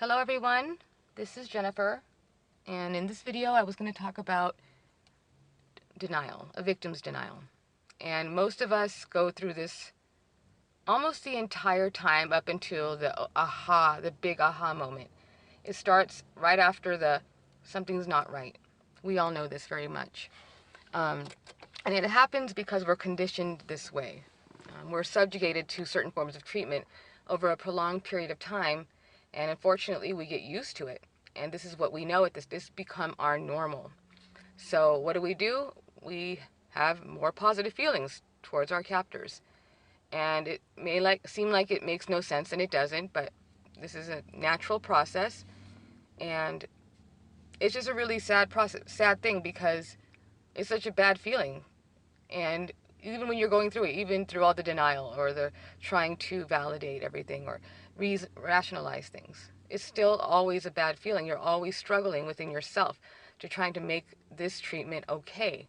Hello everyone, this is Jennifer, and in this video I was going to talk about denial, a victim's denial. And most of us go through this almost the entire time up until the big aha moment. It starts right after the something's not right. We all know this very much. And it happens because we're conditioned this way. We're subjugated to certain forms of treatment over a prolonged period of time, and unfortunately we get used to it. And this is what we know this become our normal. So what do? We have more positive feelings towards our captors. And it may seem like it makes no sense, and it doesn't, but this is a natural process, and it's just a really sad thing, because it's such a bad feeling. And even when you're going through it, even through all the denial or the trying to validate everything or rationalize things, it's still always a bad feeling. You're always struggling within yourself to trying to make this treatment okay.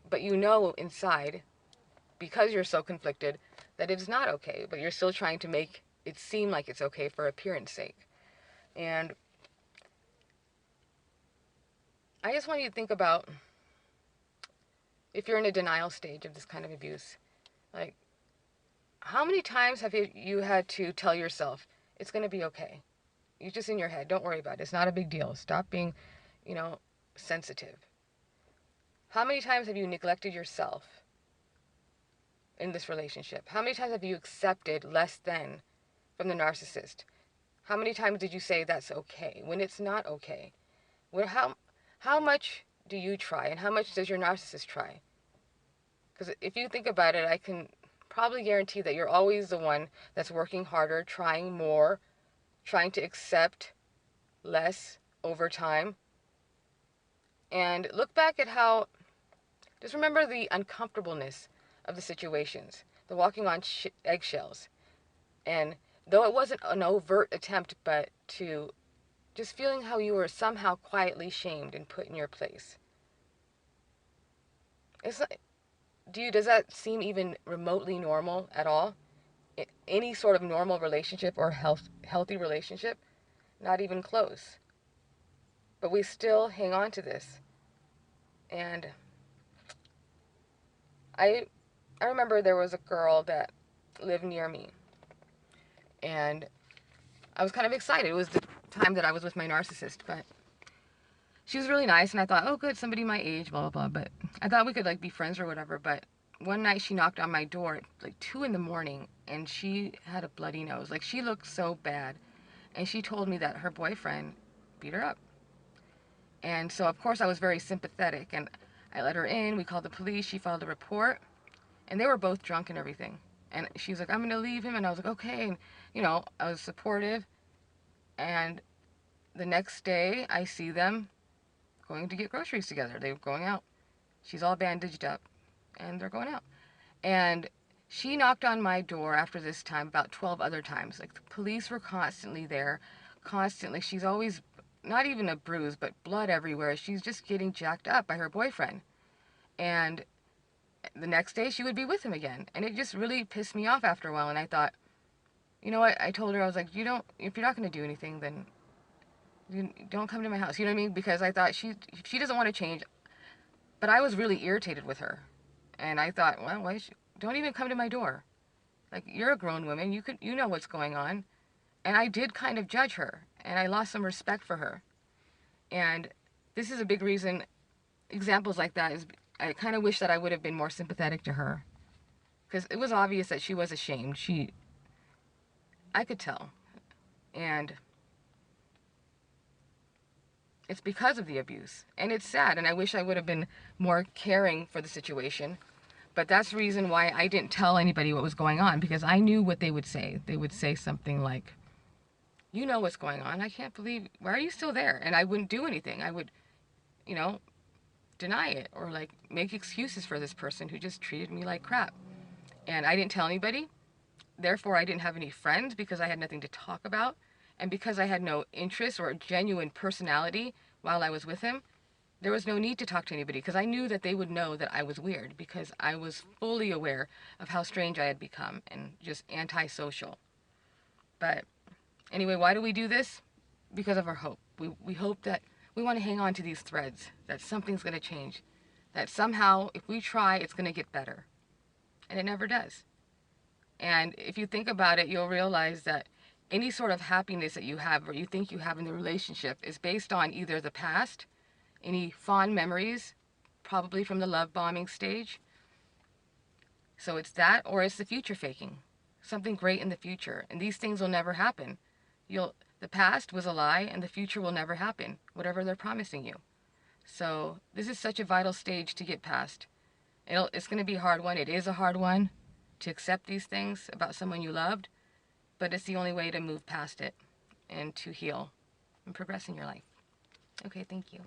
But you know inside, because you're so conflicted, that it's not okay, but you're still trying to make it seem like it's okay for appearance sake. And I just want you to think about, if you're in a denial stage of this kind of abuse, like, how many times have you had to tell yourself, it's going to be okay? You're just in your head. Don't worry about it. It's not a big deal. Stop being, sensitive. How many times have you neglected yourself in this relationship? How many times have you accepted less than from the narcissist? How many times did you say that's okay when it's not okay? How much do you try, and how much does your narcissist try? Because if you think about it, I can probably guarantee that you're always the one that's working harder, trying more, trying to accept less over time. And look back at just remember the uncomfortableness of the situations, the walking on eggshells. And though it wasn't an overt attempt, but to just feeling how you were somehow quietly shamed and put in your place. It's like, does that seem even remotely normal at all? Any sort of normal relationship or healthy relationship? Not even close. But we still hang on to this. And I remember there was a girl that lived near me, and I was kind of excited. It was the time that I was with my narcissist, but she was really nice, and I thought, oh good, somebody my age, blah blah blah. But I thought we could be friends or whatever. But one night she knocked on my door at 2 a.m, and she had a bloody nose. She looked so bad, and she told me that her boyfriend beat her up. And so of course I was very sympathetic, and I let her in. We called the police. She filed a report, and they were both drunk and everything. And she was like, I'm going to leave him. And I was like, okay. And, I was supportive. And the next day, I see them going to get groceries together. They were going out. She's all bandaged up, and they're going out. And she knocked on my door after this time about 12 other times. The police were constantly there, constantly. She's always, not even a bruise, but blood everywhere. She's just getting jacked up by her boyfriend. And the next day she would be with him again. And it just really pissed me off after a while. And I thought, you know what? I told her, I was like, if you're not going to do anything, then you don't come to my house. You know what I mean? Because I thought she doesn't want to change. But I was really irritated with her. And I thought, well, don't even come to my door. You're a grown woman. You know what's going on. And I did kind of judge her. And I lost some respect for her. And this is a big reason, examples like that is, I kind of wish that I would have been more sympathetic to her, because it was obvious that she was ashamed. I could tell. And it's because of the abuse. And it's sad, and I wish I would have been more caring for the situation. But that's the reason why I didn't tell anybody what was going on, because I knew what they would say. They would say something like, you know what's going on. I can't believe, why are you still there? And I wouldn't do anything. I would, deny it, or make excuses for this person who just treated me like crap. And I didn't tell anybody. Therefore, I didn't have any friends, because I had nothing to talk about. And because I had no interest or genuine personality while I was with him, there was no need to talk to anybody, because I knew that they would know that I was weird, because I was fully aware of how strange I had become and just antisocial. But anyway, why do we do this? because of our hope. We hope that we want to hang on to these threads, that something's going to change, that somehow if we try, it's going to get better. And it never does. And if you think about it, you'll realize that any sort of happiness that you have or you think you have in the relationship is based on either the past, any fond memories, probably from the love bombing stage. So it's that, or it's the future faking. Something great in the future. And these things will never happen. The past was a lie and the future will never happen, whatever they're promising you. So this is such a vital stage to get past. It's going to be a hard one. It is a hard one to accept these things about someone you loved, but it's the only way to move past it and to heal and progress in your life. Okay, thank you.